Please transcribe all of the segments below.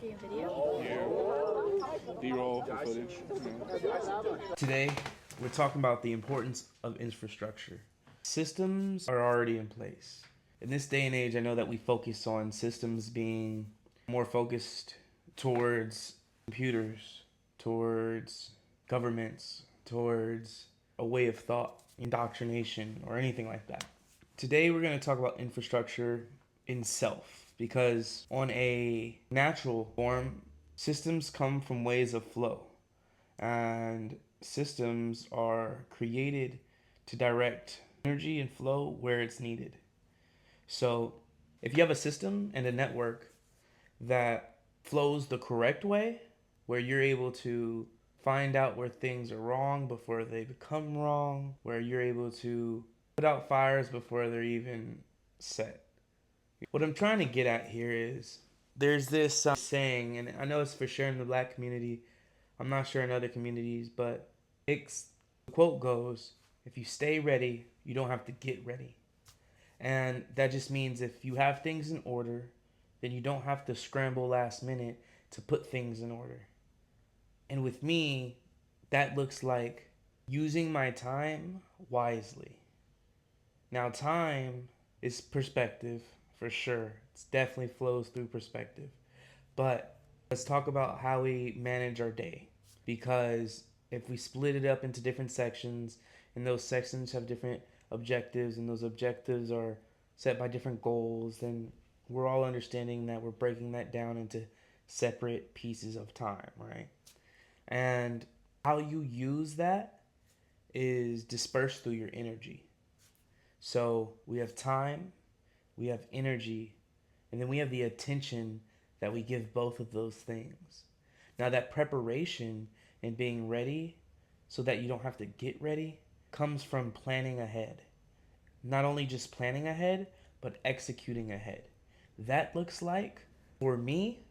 game video? Yeah. B-roll for footage. Today, we're talking about the importance of infrastructure. Systems are already in place. In this day and age, I know that we focus on systems being more focused towards computers, towards governments, towards a way of thought, indoctrination, or anything like that. Today, we're going to talk about infrastructure in self, because on a natural form, systems come from ways of flow, and systems are created to direct energy and flow where it's needed. So if you have a system and a network that flows the correct way, where you're able to find out where things are wrong before they become wrong, where you're able to put out fires before they're even set. What I'm trying to get at here is there's this saying, and I know it's for sure in the black community, I'm not sure in other communities, but the quote goes, if you stay ready, you don't have to get ready. And that just means if you have things in order, then you don't have to scramble last minute to put things in order. And with me, that looks like using my time wisely. Now, time is perspective for sure. It definitely flows through perspective. But let's talk about how we manage our day. Because if we split it up into different sections, and those sections have different objectives, and those objectives are set by different goals, then we're all understanding that we're breaking that down into separate pieces of time, right? And how you use that is dispersed through your energy. So we have time, we have energy, and then we have the attention that we give both of those things. Now, that preparation and being ready so that you don't have to get ready comes from planning ahead. Not only just planning ahead, but executing ahead. That looks like, for me,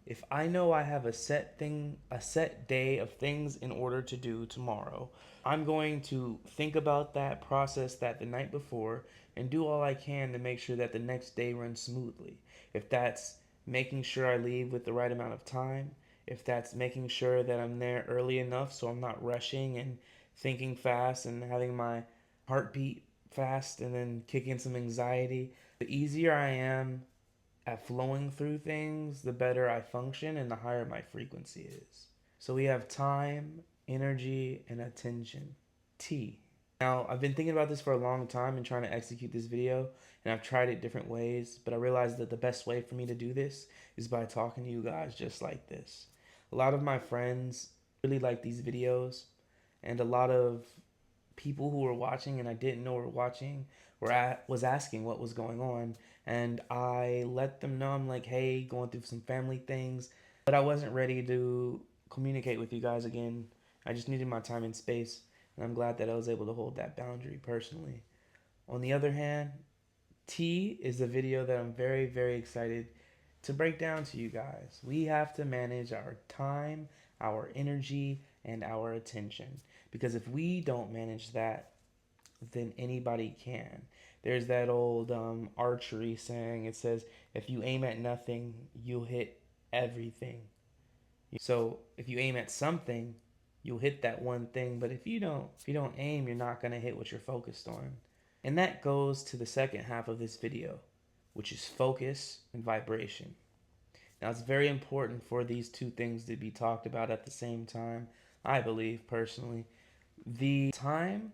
if I know I have a set day of things in order to do tomorrow, I'm going to think about that, process that the night before, and do all I can to make sure that the next day runs smoothly. If that's making sure I leave with the right amount of time, if that's making sure that I'm there early enough so I'm not rushing and thinking fast and having my heartbeat fast and then kicking some anxiety, the easier I am at flowing through things, the better I function and the higher my frequency is. So we have time, energy, and attention. T. Now, I've been thinking about this for a long time and trying to execute this video, and I've tried it different ways, but I realized that the best way for me to do this is by talking to you guys just like this. A lot of my friends really like these videos, and a lot of people who were watching and I didn't know were watching was asking what was going on, and I let them know, I'm like, hey, going through some family things, but I wasn't ready to communicate with you guys again. I just needed my time and space, and I'm glad that I was able to hold that boundary personally. On the other hand, T is a video that I'm very, very excited to break down to you guys. We have to manage our time, our energy, and our attention. Because if we don't manage that, then anybody can. There's that old archery saying. It says, if you aim at nothing, you'll hit everything. So if you aim at something, you'll hit that one thing. But if you don't aim, you're not gonna hit what you're focused on. And that goes to the second half of this video, which is focus and vibration. Now, it's very important for these two things to be talked about at the same time, I believe personally. The time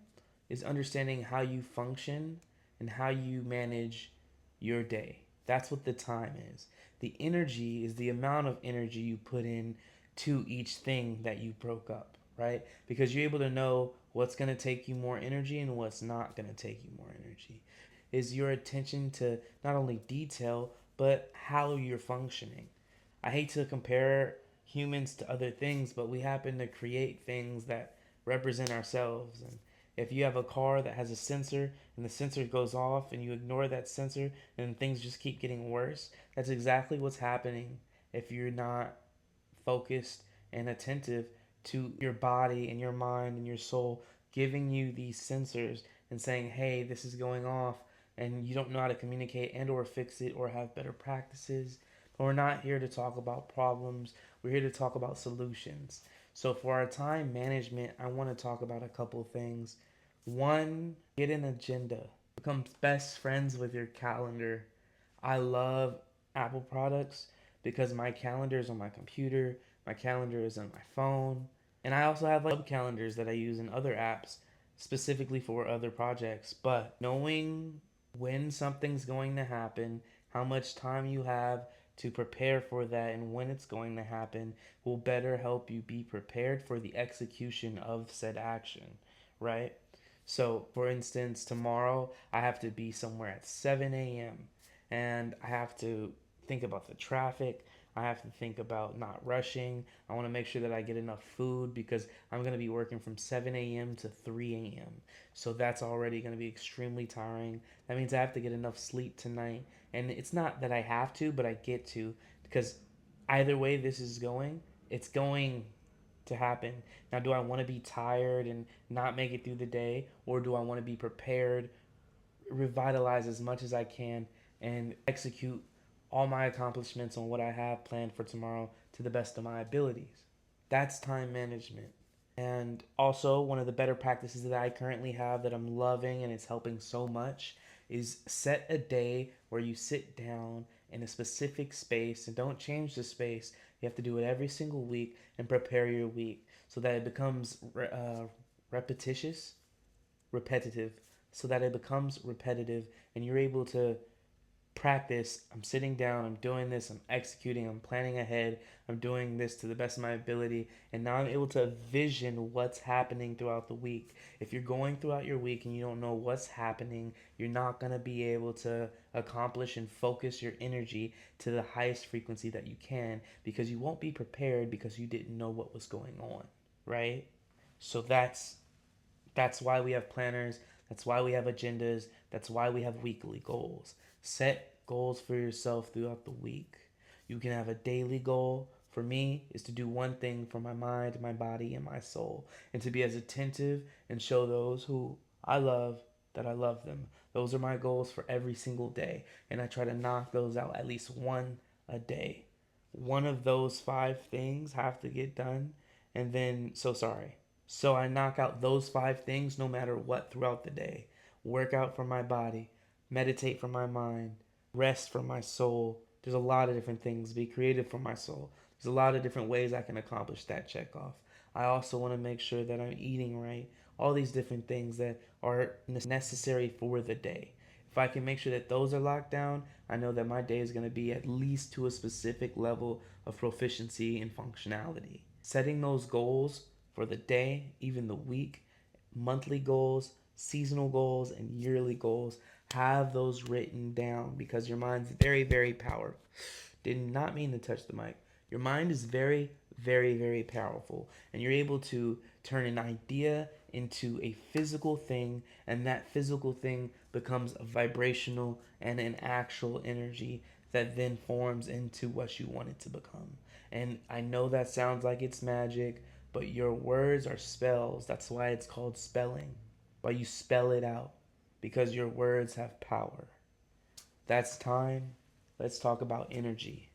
is understanding how you function and how you manage your day. That's what the time is. The energy is the amount of energy you put in to each thing that you broke up, right? Because you're able to know what's going to take you more energy and what's not going to take you more energy. Is your attention to not only detail, but how you're functioning. I hate to compare humans to other things, but we happen to create things that represent ourselves. And if you have a car that has a sensor and the sensor goes off and you ignore that sensor and things just keep getting worse, that's exactly what's happening if you're not focused and attentive to your body and your mind and your soul giving you these sensors and saying, hey, this is going off, and you don't know how to communicate and or fix it or have better practices. But we're not here to talk about problems. We're here to talk about solutions. So for our time management, I want to talk about a couple things. One, get an agenda. Become best friends with your calendar. I love Apple products because my calendar is on my computer, my calendar is on my phone, and I also have like sub calendars that I use in other apps specifically for other projects. But knowing when something's going to happen, how much time you have to prepare for that, and when it's going to happen will better help you be prepared for the execution of said action, right? So, for instance, tomorrow I have to be somewhere at 7 a.m. and I have to think about the traffic. I have to think about not rushing. I want to make sure that I get enough food because I'm going to be working from 7 a.m. to 3 a.m. So that's already going to be extremely tiring. That means I have to get enough sleep tonight. And it's not that I have to, but I get to because either way this is going, it's going to happen. Now, do I want to be tired and not make it through the day, or do I want to be prepared, revitalize as much as I can, and execute all my accomplishments on what I have planned for tomorrow to the best of my abilities? That's time management. And also, one of the better practices that I currently have that I'm loving and it's helping so much is set a day where you sit down in a specific space and don't change the space. You have to do it every single week and prepare your week so that it becomes repetitious, repetitive, so that it becomes repetitive and you're able to practice. I'm sitting down, I'm doing this, I'm executing, I'm planning ahead, I'm doing this to the best of my ability, and now I'm able to vision what's happening throughout the week. If you're going throughout your week and you don't know what's happening, you're not going to be able to accomplish and focus your energy to the highest frequency that you can because you won't be prepared because you didn't know what was going on, right? So that's why we have planners. That's why we have agendas. That's why we have weekly goals. Set goals for yourself throughout the week. You can have a daily goal. For me, is to do one thing for my mind, my body, and my soul, and to be as attentive and show those who I love that I love them. Those are my goals for every single day, and I try to knock those out at least one a day. One of those five things have to get done, and then, so I knock out those five things no matter what throughout the day. Work out for my body, meditate for my mind, rest for my soul. There's a lot of different things. Be creative for my soul. There's a lot of different ways I can accomplish that check off. I also want to make sure that I'm eating right. All these different things that are necessary for the day. If I can make sure that those are locked down, I know that my day is going to be at least to a specific level of proficiency and functionality. Setting those goals for the day, even the week, monthly goals, seasonal goals, and yearly goals. Have those written down because your mind's very, very powerful. Did not mean to touch the mic. Your mind is very, very, very powerful, and you're able to turn an idea into a physical thing, and that physical thing becomes a vibrational and an actual energy that then forms into what you want it to become. And I know that sounds like it's magic, but your words are spells. That's why it's called spelling. Why you spell it out. Because your words have power. That's time. Let's talk about energy.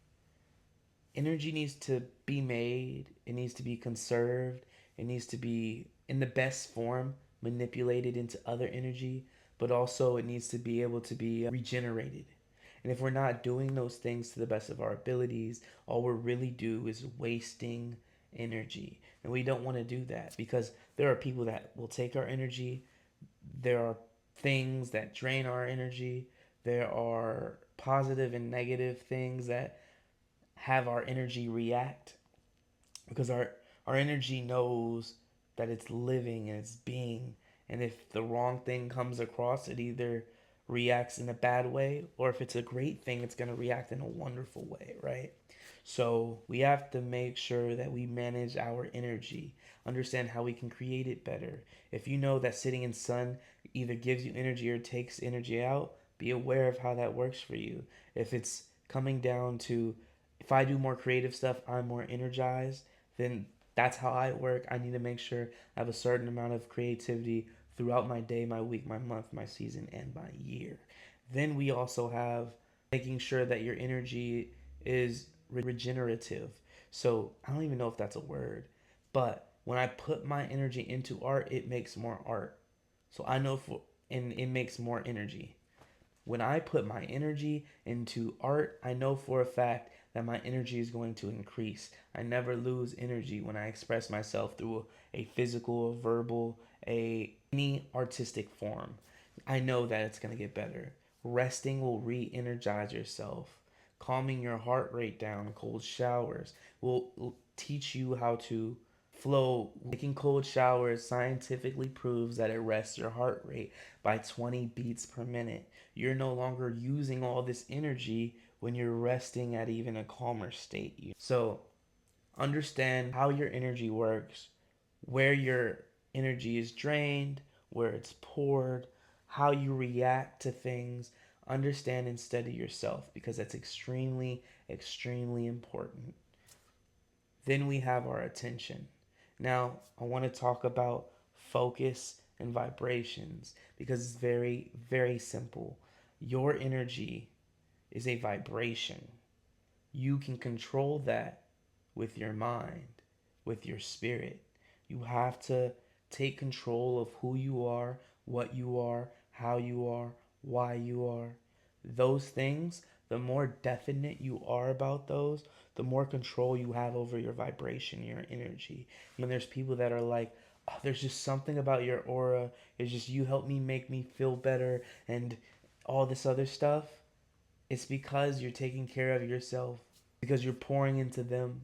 Energy needs to be made, it needs to be conserved, it needs to be in the best form manipulated into other energy, but also it needs to be able to be regenerated. And if we're not doing those things to the best of our abilities, all we're really do is wasting energy. And we don't want to do that because there are people that will take our energy. There are things that drain our energy. There are positive and negative things that have our energy react because our energy knows that it's living and it's being, and if the wrong thing comes across, it either reacts in a bad way, or if it's a great thing, it's going to react in a wonderful way, right? So we have to make sure that we manage our energy, understand how we can create it better. If you know that sitting in sun either gives you energy or takes energy out, be aware of how that works for you. If it's coming down to, if I do more creative stuff, I'm more energized, then that's how I work. I need to make sure I have a certain amount of creativity throughout my day, my week, my month, my season, and my year. Then we also have making sure that your energy is regenerative. So I don't even know if that's a word, but when I put my energy into art, it makes more art. So I know and it makes more energy. When I put my energy into art, I know for a fact that my energy is going to increase. I never lose energy when I express myself through a physical, a verbal, any artistic form. I know that it's going to get better. Resting will re-energize yourself. Calming your heart rate down, cold showers will teach you how to flow. Taking cold showers scientifically proves that it rests your heart rate by 20 beats per minute. You're no longer using all this energy when you're resting at even a calmer state. So understand how your energy works, where your energy is drained, where it's poured, how you react to things. Understand and study yourself because that's extremely, extremely important. Then we have our attention. Now, I want to talk about focus and vibrations because it's very, very simple. Your energy is a vibration. You can control that with your mind, with your spirit. You have to take control of who you are, what you are, how you are, why you are. Those things, the more definite you are about those, the more control you have over your vibration, your energy. And there's people that are like, oh, there's just something about your aura. It's just you help me make me feel better and all this other stuff. It's because you're taking care of yourself, because you're pouring into them,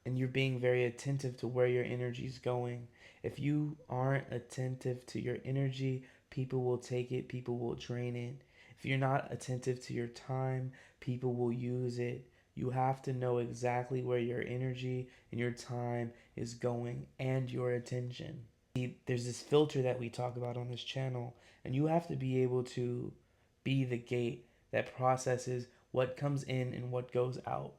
and you're being very attentive to where your energy is going. If you aren't attentive to your energy, people will take it, people will drain it. If you're not attentive to your time, people will use it. You have to know exactly where your energy and your time is going and your attention. There's this filter that we talk about on this channel, and you have to be able to be the gate that processes what comes in and what goes out,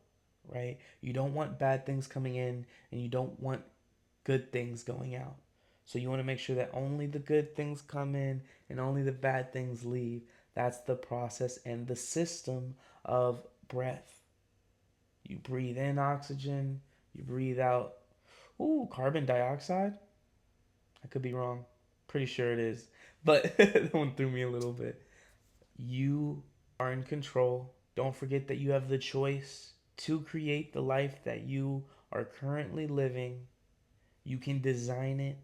right? You don't want bad things coming in and you don't want good things going out. So you want to make sure that only the good things come in and only the bad things leave. That's the process and the system of breath. You breathe in oxygen, you breathe out, carbon dioxide? I could be wrong. Pretty sure it is. But that one threw me a little bit. You are in control. Don't forget that you have the choice to create the life that you are currently living. You can design it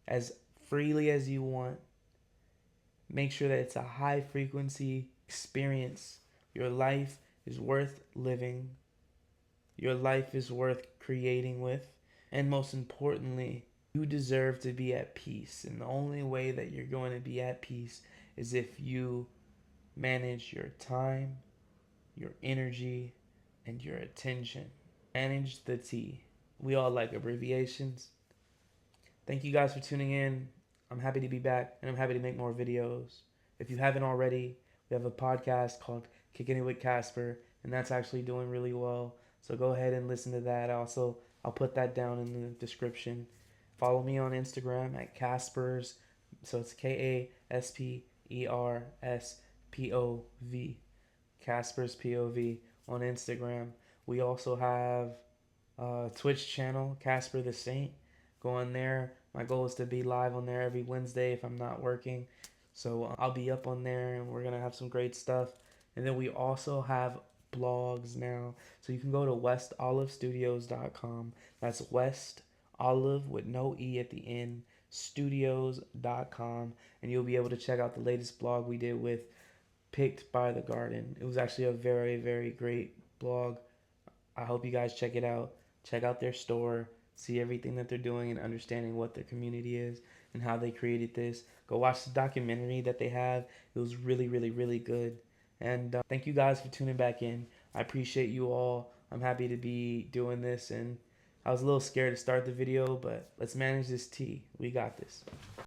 as freely as you want. Make sure that it's a high frequency experience. Your life is worth living. Your life is worth creating with. And most importantly, you deserve to be at peace. And the only way that you're going to be at peace is if you manage your time, your energy, and your attention. Manage the T. We all like abbreviations. Thank you guys for tuning in. I'm happy to be back and I'm happy to make more videos. If you haven't already, we have a podcast called Kicking It with Casper, and that's actually doing really well. So go ahead and listen to that. I'll put that down in the description. Follow me on Instagram at Kaspers. So it's KasperSPOV. Kasper's POV on Instagram. We also have a Twitch channel, Kasperthesaint. Go on there. My goal is to be live on there every Wednesday if I'm not working. So I'll be up on there and we're going to have some great stuff. And then we also have blogs now. So you can go to westolivestudios.com. That's West Olive with no E at the end, studios.com. And you'll be able to check out the latest blog we did with Picked by the Garden. It was actually a very, very great blog. I hope you guys check it out. Check out their store, see everything that they're doing and understanding what their community is and how they created this. Go watch the documentary that they have. It was really, really, really good. And thank you guys for tuning back in. I appreciate you all. I'm happy to be doing this, and I was a little scared to start the video, but let's manage this tea. We got this.